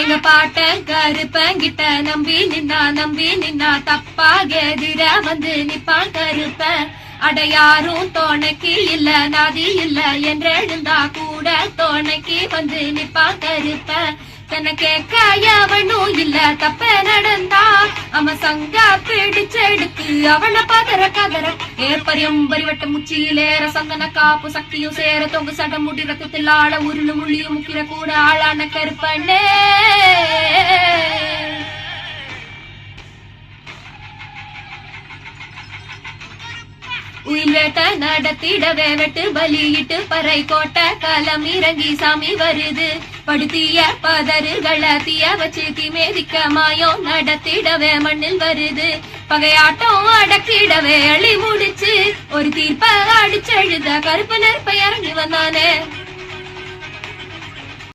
எங்க பாட்ட கருப்பங்கிட்ட நம்பி நின்னா தப்பாக எதிர வந்து நிப்பான் கருப்ப. அட யாரும் துணைக்கு இல்ல நாதி இல்ல என்றெழுந்தா கூட துணைக்கு வந்து நிப்பான் கருப்ப. தன்னை கேட்க எவனும் இல்ல தப்ப நடந்தா அவன் சங்கா பிடிச்செடுத்து அவனை பதற கதற. ஏற்பரியம்பரி வட்ட முச்சியிலேற சந்தன காப்பு சக்தியும் சேர தொங்கு சட முடி ரத்தத்தில் ஆள உருளு முள்ளியும் முக்கிற கூட ஆளான கருப்பண்ணே. உயில் வேட்ட நடத்திடவே வெட்டு பலியிட்டு பறை கோட்ட காலம் இறங்கி சாமி வருது. படுத்திய பதறுகளை தீய வச்சு தீமேதிக்க மாயம் நடத்திடவே மண்ணில் வருது. பகையாட்டம் அடக்கிடவே அழி முடிச்சு ஒரு தீர்ப்ப அடிச்செழுத கருப்பு நெருப்ப இறங்கி வந்தானே.